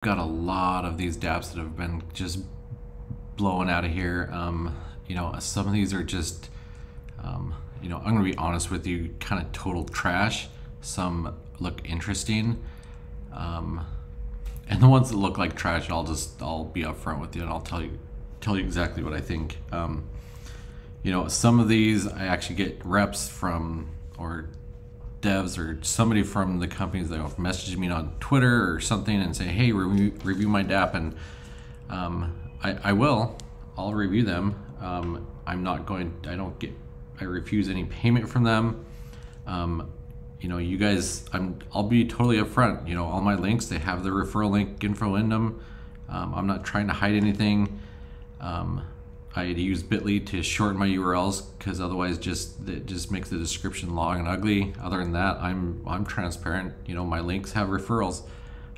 got a lot of these dApps that have been just blowing out of here. You know, some of these are just, you know, I'm gonna be honest with you, kind of total trash. Some look interesting, and the ones that look like trash, I'll be upfront with you and I'll tell you exactly what I think. You know, some of these I actually get reps from, or devs or somebody from the companies that will message me on Twitter or something and say, hey, review my dApp, and I'll review them. I refuse any payment from them. You know, you guys, I'll be totally upfront. You know, all my links, they have the referral link info in them. I'm not trying to hide anything. I use Bitly to shorten my URLs because otherwise it just makes the description long and ugly. Other than that, I'm transparent. You know, my links have referrals.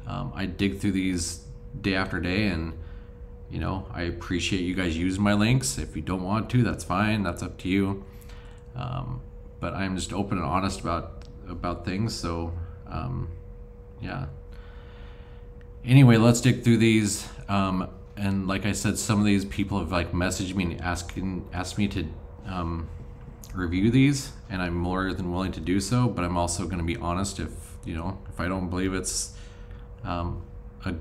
I dig through these day after day, and you know, I appreciate you guys using my links. If you don't want to, that's fine. That's up to you. But I'm just open and honest about things. So yeah. Anyway, let's dig through these. And like I said, some of these people have like messaged me and asked me to review these, and I'm more than willing to do so. But I'm also going to be honest. If I don't believe it's a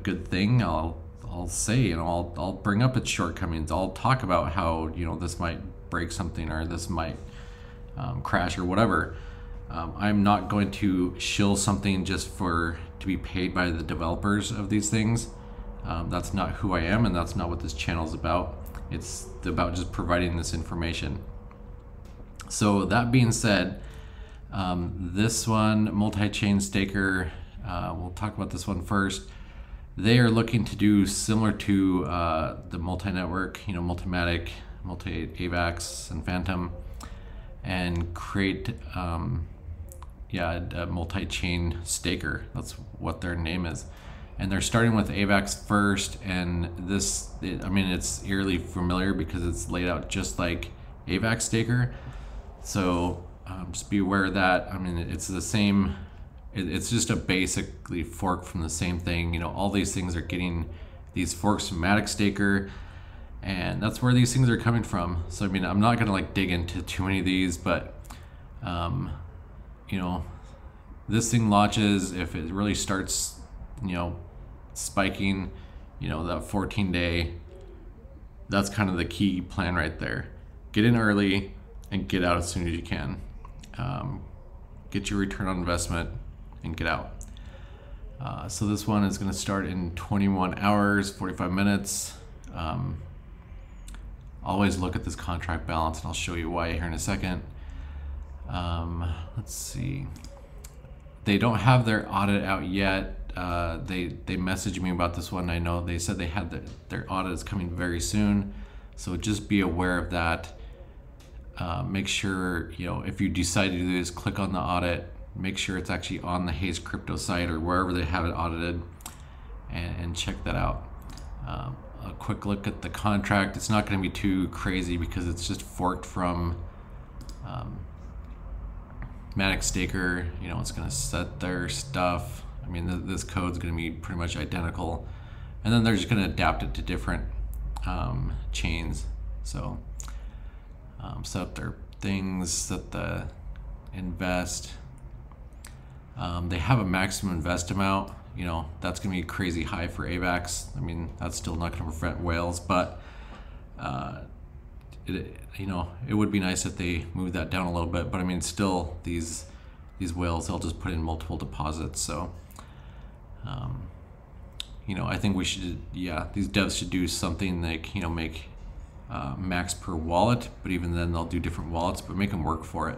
good thing, I'll say, and I'll bring up its shortcomings. I'll talk about how this might break something, or this might crash, or whatever. I'm not going to shill something just to be paid by the developers of these things. That's not who I am, and that's not what this channel is about. It's about just providing this information. So that being said, this one, multi-chain staker, we'll talk about this one first. They are looking to do similar to the multi-network, Multimatic, multi-AVAX, and Phantom, and create a multi-chain staker. That's what their name is. And they're starting with AVAX first, and it's eerily familiar because it's laid out just like AVAX staker. So just be aware of that. I mean, it's the same. It's just a basically fork from the same thing. All these things are getting these forks from Matic Staker, and that's where these things are coming from. So I mean, I'm not gonna like dig into too many of these, but this thing launches, if it really starts spiking, that 14-day, that's kind of the key plan right there. Get in early and get out as soon as you can. Get your return on investment and get out. So this one is going to start in 21 hours, 45 minutes. Always look at this contract balance, and I'll show you why here in a second. Let's see. They don't have their audit out yet. They messaged me about this one. I know they said they had their audit is coming very soon, so just be aware of that. Make sure, if you decide to do this, click on the audit, make sure it's actually on the Haze Crypto site or wherever they have it audited, and check that out. A quick look at the contract. It's not going to be too crazy because it's just forked from Matic Staker. It's going to set their stuff. I mean, this code is going to be pretty much identical, and then they're just going to adapt it to different chains. So set up their things, set the invest. They have a maximum invest amount. That's going to be crazy high for AVAX. I mean, that's still not going to prevent whales, but it would be nice if they moved that down a little bit. But I mean, still, these whales, they'll just put in multiple deposits. So I think we should, these devs should do something like, make max per wallet, but even then they'll do different wallets, but make them work for it.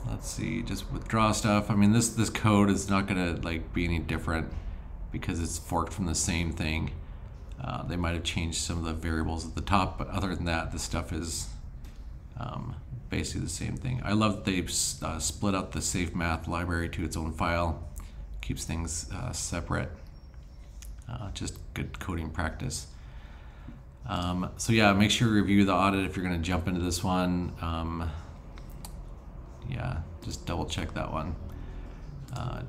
Let's see, just withdraw stuff. I mean, this code is not gonna be any different because it's forked from the same thing. They might have changed some of the variables at the top, but other than that, this stuff is basically the same thing. I love that they've split out the safe math library to its own file. Keeps things separate. Just good coding practice. So yeah, make sure you review the audit if you're going to jump into this one. Yeah, just double check that one.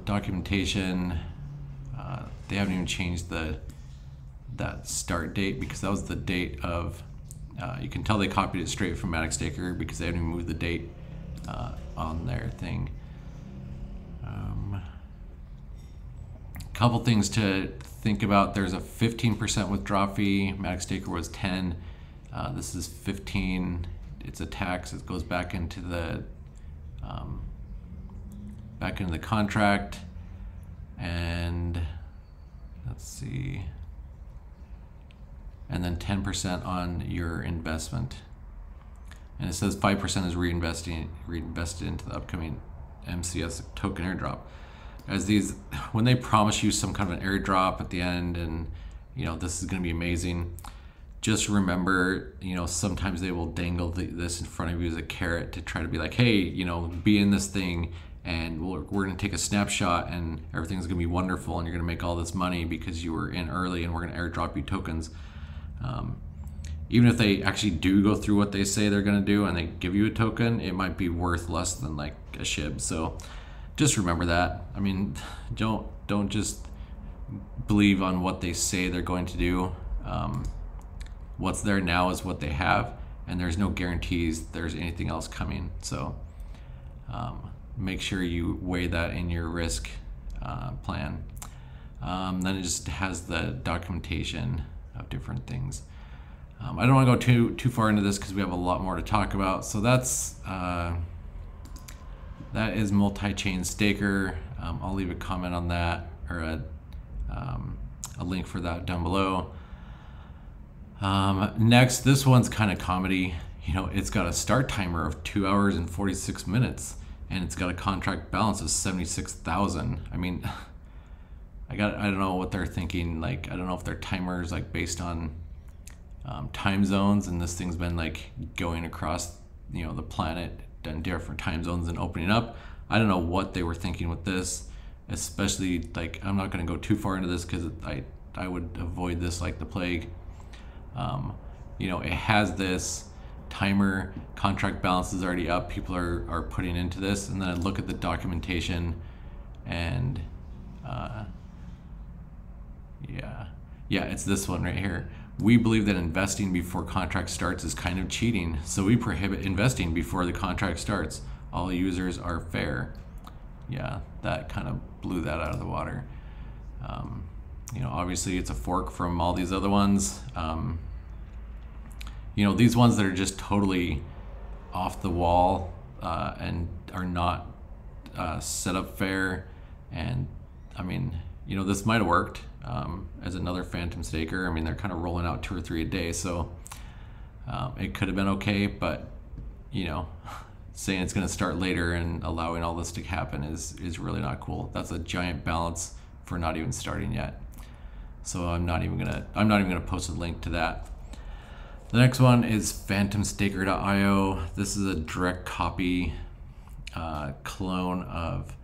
Documentation, they haven't even changed that start date, because that was the date of, you can tell they copied it straight from Phantomstaker because they haven't even moved the date on their thing. Couple things to think about. There's a 15% withdrawal fee. Phantomstaker was 10. This is 15. It's a tax. It goes back into the contract. And let's see. And then 10% on your investment. And it says 5% is reinvested into the upcoming MCS token airdrop. As these, when they promise you some kind of an airdrop at the end, and you know this is going to be amazing, just remember, you know, sometimes they will dangle this in front of you as a carrot to try to be like, hey, you know, be in this thing, and we're going to take a snapshot, and everything's going to be wonderful, and you're going to make all this money because you were in early, and we're going to airdrop you tokens. Even if they actually do go through what they say they're going to do and they give you a token, it might be worth less than like a SHIB. So just remember that. I mean, don't just believe on what they say they're going to do. What's there now is what they have, and there's no guarantees there's anything else coming. So make sure you weigh that in your risk plan. Then it just has the documentation of different things. I don't want to go too far into this because we have a lot more to talk about. So that's that is multi-chain staker. I'll leave a comment on that, or a link for that down below. Next, this one's kind of comedy. You know, it's got a start timer of 2 hours and 46 minutes, and it's got a contract balance of 76,000. I mean, I don't know what they're thinking. Like, I don't know if their timer is like based on time zones, and this thing's been like going across, you know, the planet in different time zones and opening up. I don't know what they were thinking with this, especially like, I'm not going to go too far into this because I would avoid this like the plague. You know, it has this timer, contract balance is already up, people are putting into this, and then I look at the documentation, and yeah, it's this one right here. We believe that investing before contract starts is kind of cheating, so we prohibit investing before the contract starts. All users are fair. Yeah, that kind of blew that out of the water. You know, obviously it's a fork from all these other ones. You know, these ones that are just totally off the wall and are not set up fair. And I mean, you know, this might have worked as another Phantomstaker. I mean, they're kind of rolling out 2 or 3 a day, so it could have been okay, but you know, saying it's going to start later and allowing all this to happen is really not cool. That's a giant balance for not even starting yet. So I'm not even gonna post a link to that. The next one is Phantomstaker.io. This is a direct copy clone of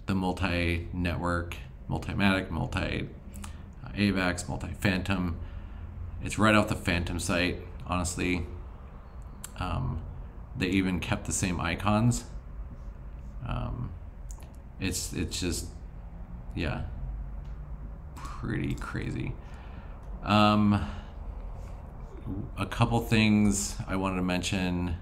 the multi-network, multi-matic, multi-AVAX, multi-Phantom. It's right off the Phantom site, honestly. They even kept the same icons. It's just, yeah, pretty crazy. A couple things I wanted to mention.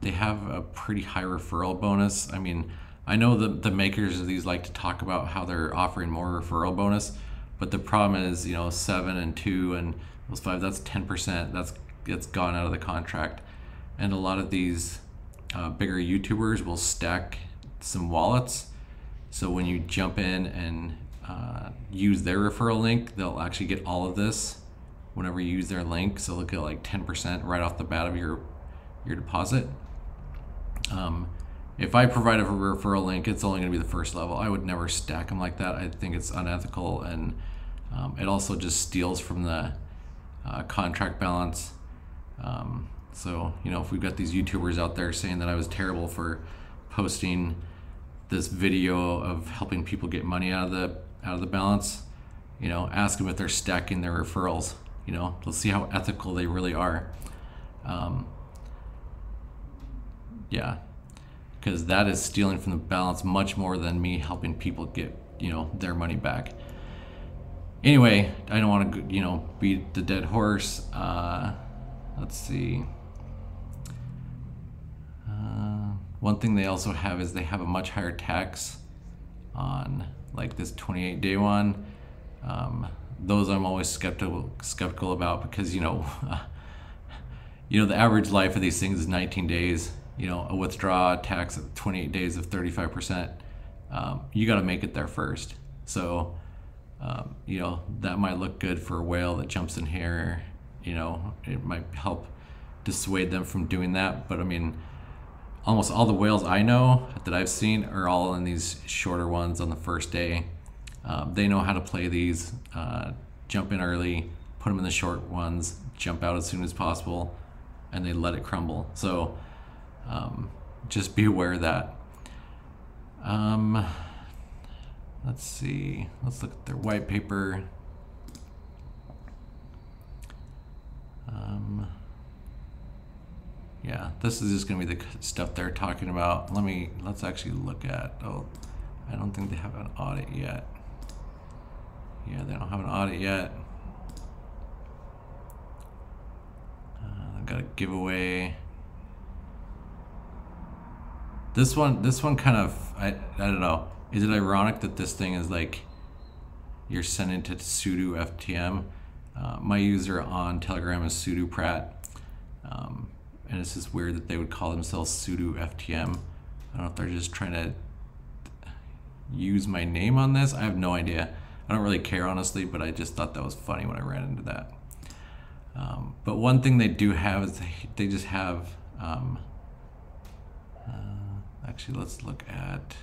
They have a pretty high referral bonus. I mean, I know the makers of these like to talk about how they're offering more referral bonus, but the problem is, you know, 7 and 2 and those 5, that's 10%. It's gone out of the contract. And a lot of these bigger YouTubers will stack some wallets. So when you jump in and use their referral link, they'll actually get all of this whenever you use their link. So they'll get like 10% right off the bat of your deposit. If I provide a referral link, it's only going to be the first level. I would never stack them like that. I think it's unethical, and it also just steals from the contract balance. So, you know, if we've got these YouTubers out there saying that I was terrible for posting this video of helping people get money out of the balance, you know, ask them if they're stacking their referrals. You know, let's see how ethical they really are. Yeah. because that is stealing from the balance much more than me helping people get, their money back. Anyway, I don't want to, beat the dead horse. Let's see. One thing they also have is they have a much higher tax on like this 28-day one. Those I'm always skeptical about because, the average life of these things is 19 days. A withdrawal tax of 28 days of 35%. You got to make it there first. So, that might look good for a whale that jumps in here. It might help dissuade them from doing that. But I mean, almost all the whales I know that I've seen are all in these shorter ones on the first day. They know how to play these, jump in early, put them in the short ones, jump out as soon as possible, and they let it crumble. So just be aware of that. Let's see, let's look at their white paper. Yeah, this is just gonna be the stuff they're talking about. Let's actually look at, I don't think they have an audit yet. Yeah, they don't have an audit yet. I've got a giveaway. This one kind of, I don't know. Is it ironic that this thing is like, you're sending to sudo FTM? My user on Telegram is sudo Pratt. And it's just weird that they would call themselves sudo FTM. I don't know if they're just trying to use my name on this. I have no idea. I don't really care, honestly, but I just thought that was funny when I ran into that. But one thing they do have is they just have, actually let's look at,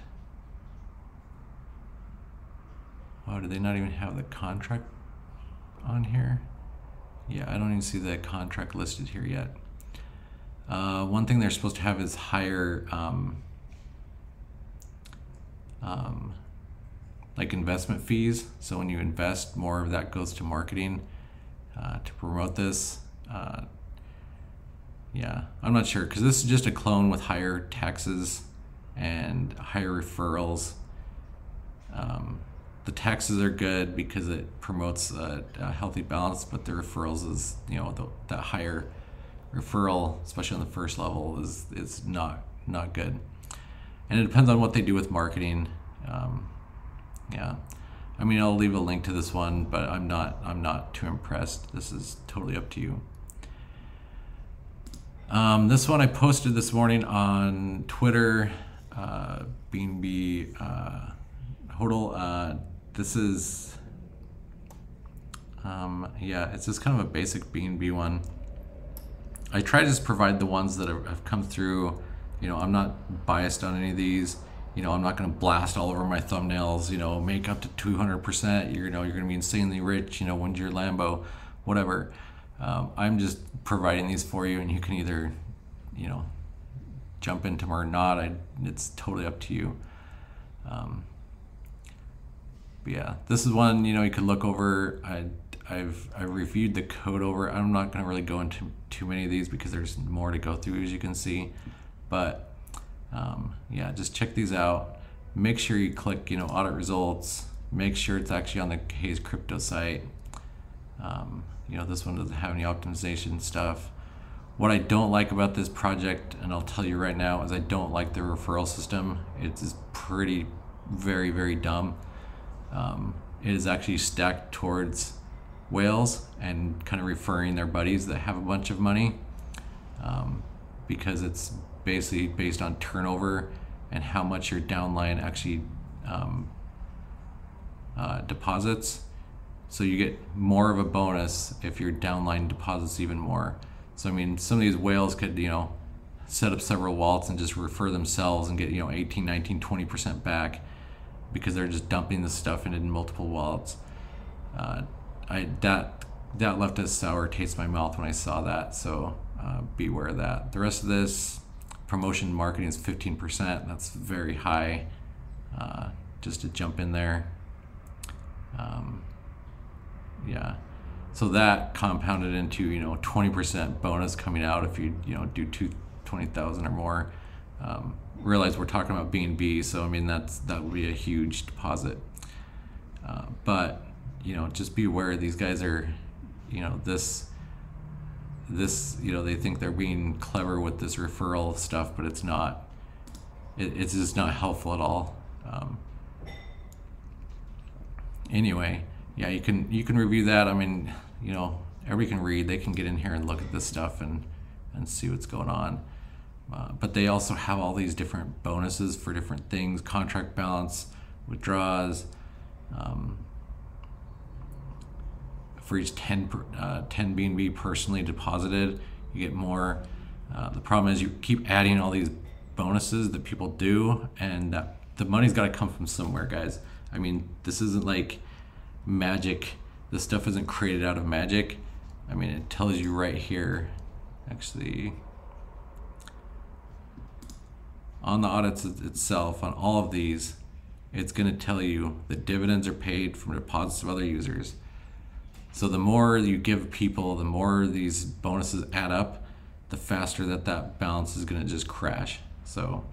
do they not even have the contract on here? Yeah, I don't even see the contract listed here yet. One thing they're supposed to have is higher like investment fees. So when you invest, more of that goes to marketing to promote this. Yeah, I'm not sure because this is just a clone with higher taxes and higher referrals. The taxes are good because it promotes a healthy balance, but the referrals is, the higher referral, especially on the first level, is not good. And it depends on what they do with marketing. Yeah, I mean, I'll leave a link to this one, but I'm not too impressed. This is totally up to you. This one I posted this morning on Twitter, BNB Hodl. This is, yeah, it's just kind of a basic BNB one. I try to just provide the ones that have come through. I'm not biased on any of these. I'm not going to blast all over my thumbnails, make up to 200%, you're going to be insanely rich, when's your Lambo, whatever. I'm just providing these for you, and you can either, jump into them or not. It's totally up to you. But yeah, this is one, you could look over. I've reviewed the code over. I'm not going to really go into too many of these because there's more to go through, as you can see. But yeah, just check these out. Make sure you click, audit results. Make sure it's actually on the Hayes crypto site. This one doesn't have any optimization stuff. What I don't like about this project, and I'll tell you right now, is I don't like the referral system. It's pretty, very, very dumb. It is actually stacked towards whales and kind of referring their buddies that have a bunch of money, because it's basically based on turnover and how much your downline actually deposits. So you get more of a bonus if your downline deposits even more. So I mean, some of these whales could, set up several wallets and just refer themselves and get, 18, 19, 20% back because they're just dumping this stuff into multiple wallets. That left a sour taste in my mouth when I saw that. So beware of that. The rest of this promotion marketing is 15%. That's very high, just to jump in there. Yeah, so that compounded into 20% bonus coming out if you do 20,000 or more. Realize we're talking about B&B, so I mean that would be a huge deposit. But you know, just be aware these guys are, you know, this you know, they think they're being clever with this referral stuff, but it's not. It's just not helpful at all. Anyway, yeah, you can review that. I mean, you know, everybody can read. They can get in here and look at this stuff and see what's going on. But they also have all these different bonuses for different things: contract balance, withdrawals. For each 10 BNB personally deposited, you get more. The problem is you keep adding all these bonuses that people do, and the money's got to come from somewhere, guys. I mean, this isn't like magic. This stuff isn't created out of magic. I mean, it tells you right here, actually, on the audits itself, on all of these, it's going to tell you the dividends are paid from deposits of other users. So the more you give people, the more these bonuses add up, the faster that balance is going to just crash. So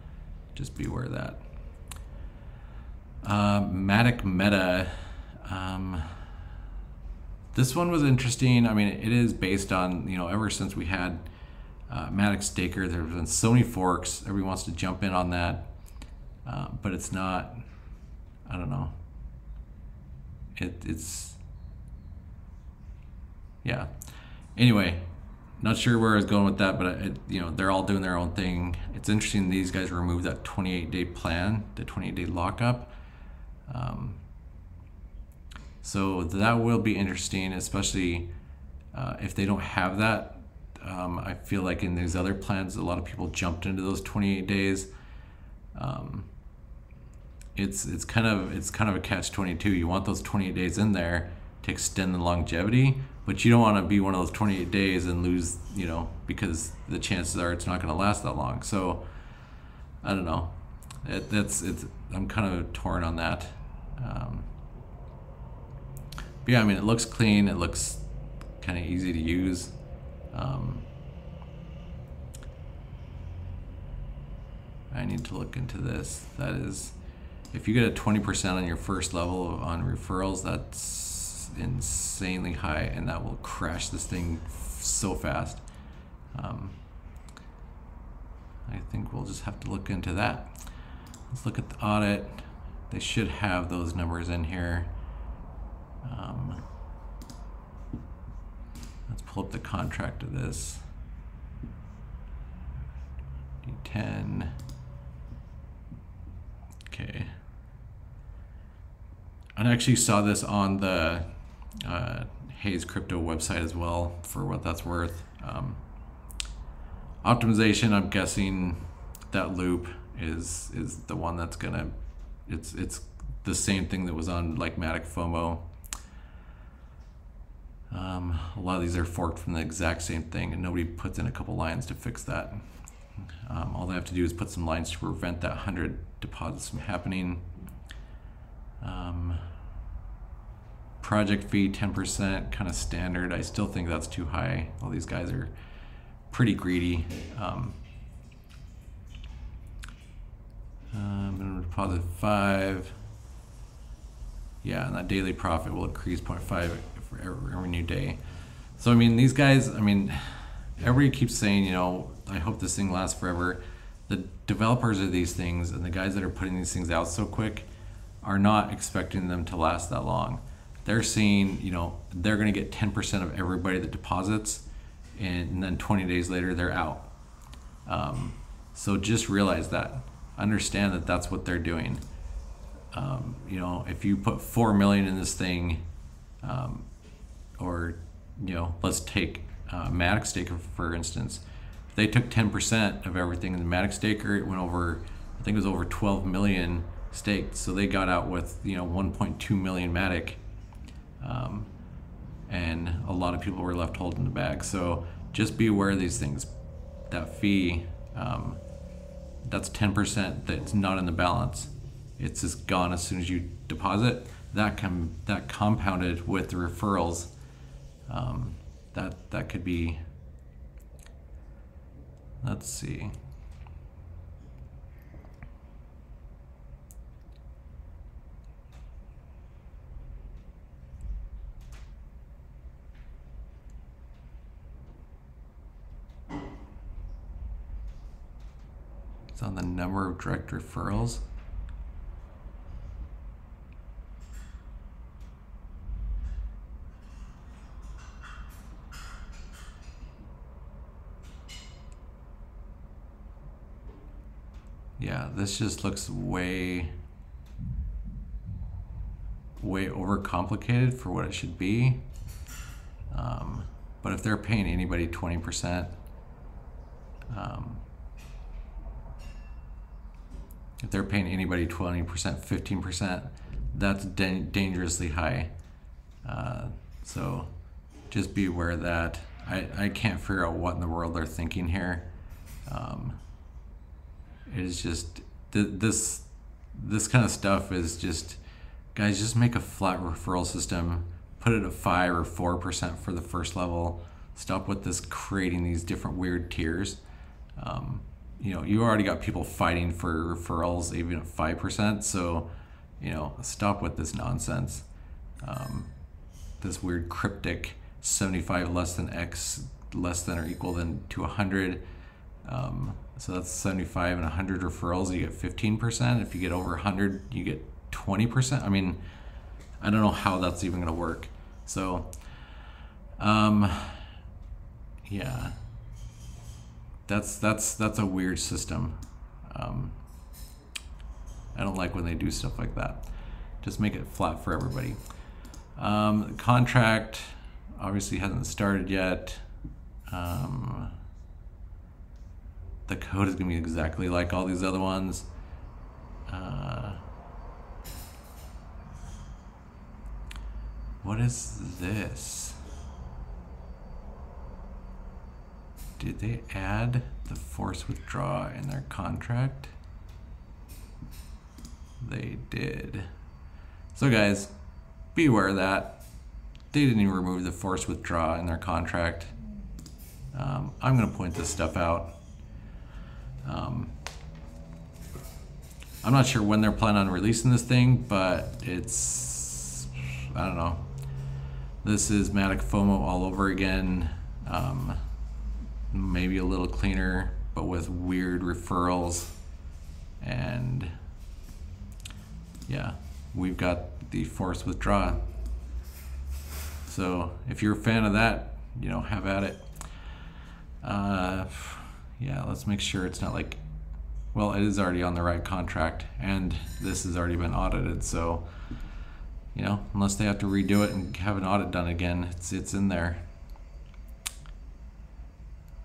just be aware of that. Matic Meta. This one was interesting. I mean, it is based on, you know, ever since we had Phantomstaker, there have been so many forks. Everyone wants to jump in on that, but it's not. I don't know. It's yeah. Anyway, not sure where I was going with that, but you know, they're all doing their own thing. It's interesting these guys removed that 28-day plan, the 28-day lockup. So that will be interesting, especially if they don't have that. I feel like in these other plans, a lot of people jumped into those 28 days. It's kind of a catch-22. You want those 28 days in there to extend the longevity, but you don't want to be one of those 28 days and lose, you know, because the chances are it's not going to last that long. So I don't know. I'm kind of torn on that. But yeah, I mean, it looks clean. It looks kind of easy to use. I need to look into this. That is, if you get a 20% on your first level on referrals, that's insanely high, and that will crash this thing so fast. I think we'll just have to look into that. Let's look at the audit. They should have those numbers in here. Let's pull up the contract of this. D10. Okay. I actually saw this on the Hayes Crypto website as well, for what that's worth. Optimization, I'm guessing that loop is the one that's gonna, it's the same thing that was on like Matic FOMO. A lot of these are forked from the exact same thing, and nobody puts in a couple lines to fix that. All they have to do is put some lines to prevent that 100 deposits from happening. Project fee 10%, kind of standard. I still think that's too high. All these guys are pretty greedy. Minimum deposit 5. Yeah, and that daily profit will increase 0.5 for every new day. So I mean, these guys, I mean, everybody keeps saying, you know, I hope this thing lasts forever. The developers of these things and the guys that are putting these things out so quick are not expecting them to last that long. They're seeing, you know, they're going to get 10% of everybody that deposits, and then 20 days later they're out. So just realize that. Understand that that's what they're doing. You know, if you put 4 million in this thing, or, you know, let's take Phantomstaker for instance. If they took 10% of everything in the Phantomstaker, it went over, I think it was over 12 million staked. So they got out with, you know, 1.2 million Matic. And a lot of people were left holding the bag. So just be aware of these things. That fee, that's 10% that's not in the balance. It's just gone as soon as you deposit. That compounded with the referrals, that could be, let's see. It's on the number of direct referrals. Yeah, this just looks way overcomplicated for what it should be. But if they're paying anybody 20%, if they're paying anybody 20%, 15%, that's dangerously high. So just be aware of that. I can't figure out what in the world they're thinking here. It is just, this kind of stuff is just, guys, just make a flat referral system, put it at 5 or 4% for the first level. Stop with this creating these different weird tiers. You know, you already got people fighting for referrals even at 5%, so, you know, stop with this nonsense. This weird cryptic 75 less than X less than or equal than to 100. So that's 75 and 100 referrals, you get 15%. If you get over 100, you get 20%. I mean, I don't know how that's even gonna work. So, yeah, that's a weird system. I don't like when they do stuff like that. Just make it flat for everybody. The contract obviously hasn't started yet. The code is gonna be exactly like all these other ones. What is this? Did they add the force withdraw in their contract? They did. So guys, be aware of that. They didn't even remove the force withdraw in their contract. I'm gonna point this stuff out. I'm not sure when they're planning on releasing this thing, but it's, I don't know. This is Matic FOMO all over again. Maybe a little cleaner, but with weird referrals. And yeah, we've got the force withdraw. So if you're a fan of that, you know, have at it. Yeah, let's make sure it's not like, well, it is already on the right contract and this has already been audited. So, you know, unless they have to redo it and have an audit done again, it's in there.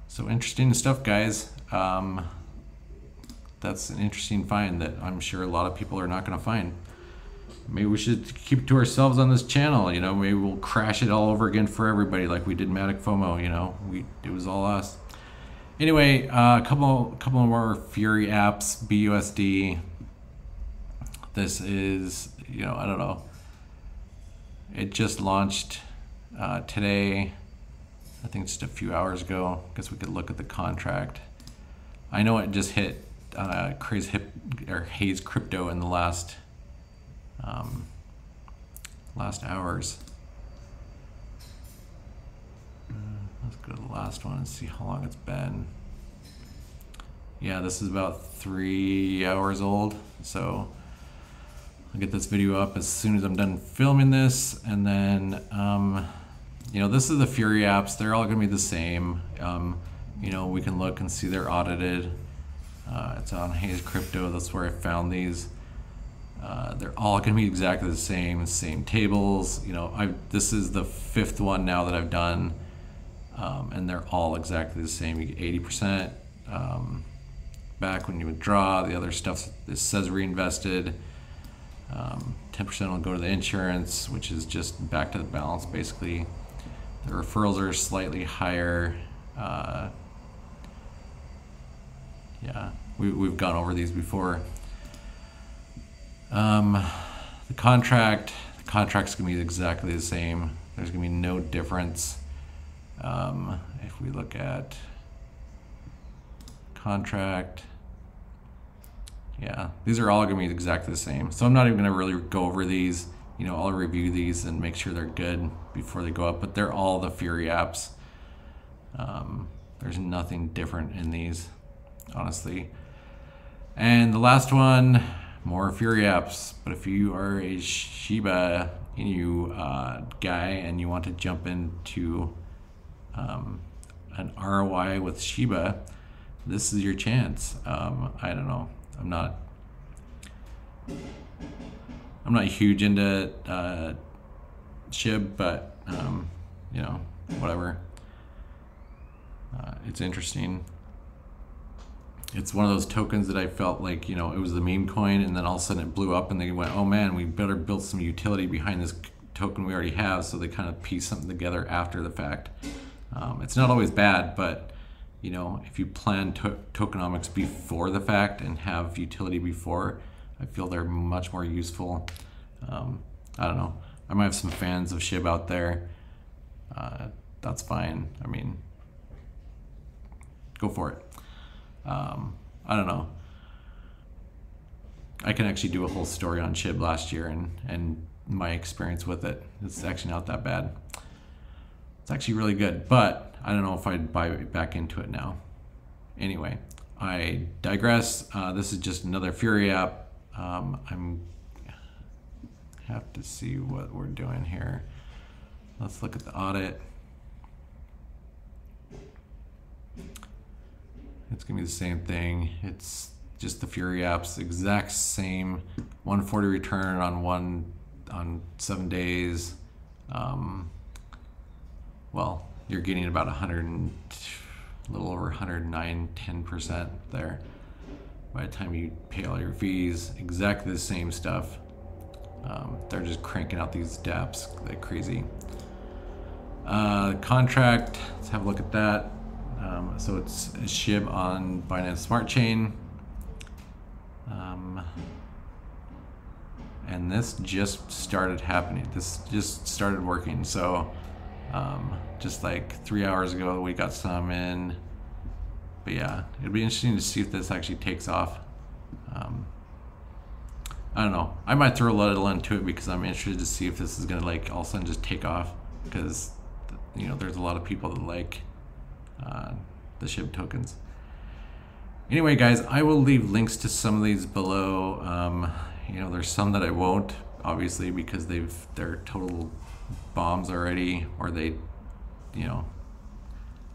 So interesting stuff, guys. That's an interesting find that I'm sure a lot of people are not going to find. Maybe we should keep it to ourselves on this channel. You know, maybe we'll crash it all over again for everybody, like we did Matic FOMO. You know, it was all us. Anyway, a couple more Fury apps, BUSD. This is, you know, I don't know. It just launched today. I think just a few hours ago. I guess we could look at the contract. I know it just hit Haze Crypto in the last hours. Let's go to the last one and see how long it's been. Yeah, this is about 3 hours old. So I'll get this video up as soon as I'm done filming this. And then, you know, this is the Fury apps. They're all gonna be the same. You know, we can look and see they're audited. It's on Haze Crypto, that's where I found these. They're all gonna be exactly the same tables. You know, this is the 5th one now that I've done. And they're all exactly the same. You get 80% back when you withdraw. The other stuff that says reinvested. 10% will go to the insurance, which is just back to the balance basically. The referrals are slightly higher. Yeah, we've gone over these before. The contract's gonna be exactly the same. There's gonna be no difference. If we look at contract, yeah, these are all gonna be exactly the same. So I'm not even gonna really go over these. You know, I'll review these and make sure they're good before they go up, but they're all the Fury apps. There's nothing different in these, honestly. And the last one, more Fury apps. But if you are a Shiba Inu guy and you want to jump into an ROI with Shiba, this is your chance. I don't know. I'm not huge into SHIB, but you know, whatever. It's interesting. It's one of those tokens that I felt like, you know, it was the meme coin, and then all of a sudden it blew up, and they went, oh man, we better build some utility behind this token we already have. So they kind of piece something together after the fact. It's not always bad, but you know, if you plan tokenomics before the fact and have utility before, I feel they're much more useful. I don't know. I might have some fans of SHIB out there. That's fine. I mean, go for it. I don't know. I can actually do a whole story on SHIB last year and my experience with it. It's actually not that bad. It's actually really good, but I don't know if I'd buy back into it now. Anyway, I digress. This is just another Fury app. I'm have to see what we're doing here. Let's look at the audit. It's gonna be the same thing. It's just the Fury apps, exact same 140 return on 7 days. Well, you're getting about 100 and a little over 109, 10% there by the time you pay all your fees. Exactly the same stuff. They're just cranking out these dApps like crazy. Contract, let's have a look at that. So it's a SHIB on Binance Smart Chain. And this just started happening. This just started working. So just like 3 hours ago, we got some in. But yeah, it'll be interesting to see if this actually takes off. I don't know. I might throw a little into it because I'm interested to see if this is gonna like all of a sudden just take off, because you know there's a lot of people that like the SHIB tokens. Anyway, guys, I will leave links to some of these below. You know, there's some that I won't, obviously, because they're total bombs already, or they, you know,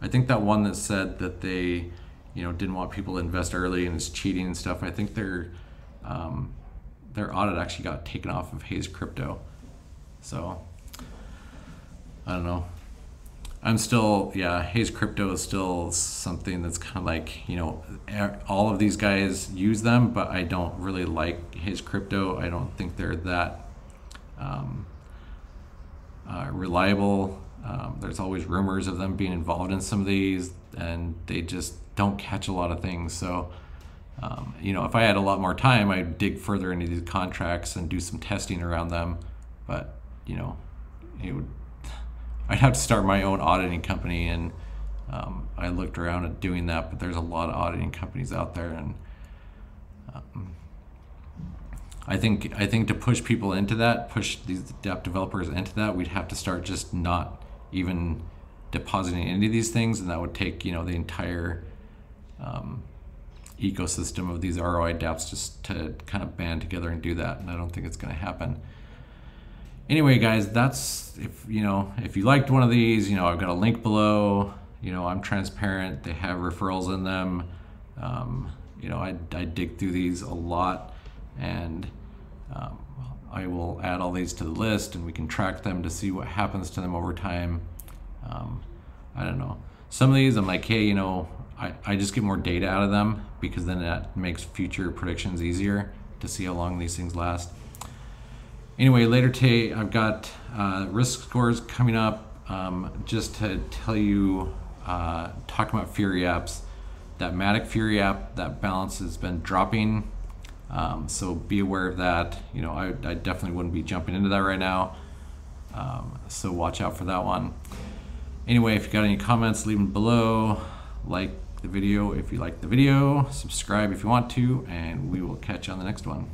I think that one that said that they, you know, didn't want people to invest early and is cheating and stuff. I think their audit actually got taken off of Haze Crypto. So I don't know. I'm still, yeah, Haze Crypto is still something that's kind of like, you know, all of these guys use them, but I don't really like Haze Crypto. I don't think they're that reliable. There's always rumors of them being involved in some of these, and they just don't catch a lot of things. So, you know, if I had a lot more time, I'd dig further into these contracts and do some testing around them. But, you know, I'd have to start my own auditing company, and I looked around at doing that, but there's a lot of auditing companies out there, and I think to push people into that, push these dApp developers into that, we'd have to start just not even depositing into these things, and that would take, you know, the entire ecosystem of these ROI dApps just to kind of band together and do that, and I don't think it's going to happen. Anyway, guys, that's, if you liked one of these, you know, I've got a link below. You know, I'm transparent. They have referrals in them. You know, I dig through these a lot, and I will add all these to the list, and we can track them to see what happens to them over time. I don't know. Some of these I'm like, hey, you know, I just get more data out of them, because then that makes future predictions easier to see how long these things last. Anyway, later today I've got risk scores coming up. Just to tell you, talking about Fury apps, that Matic Fury app, that balance has been dropping. So be aware of that. You know, I definitely wouldn't be jumping into that right now. So watch out for that one. Anyway, if you got any comments, leave them below. Like the video if you like the video, subscribe if you want to, and we will catch you on the next one.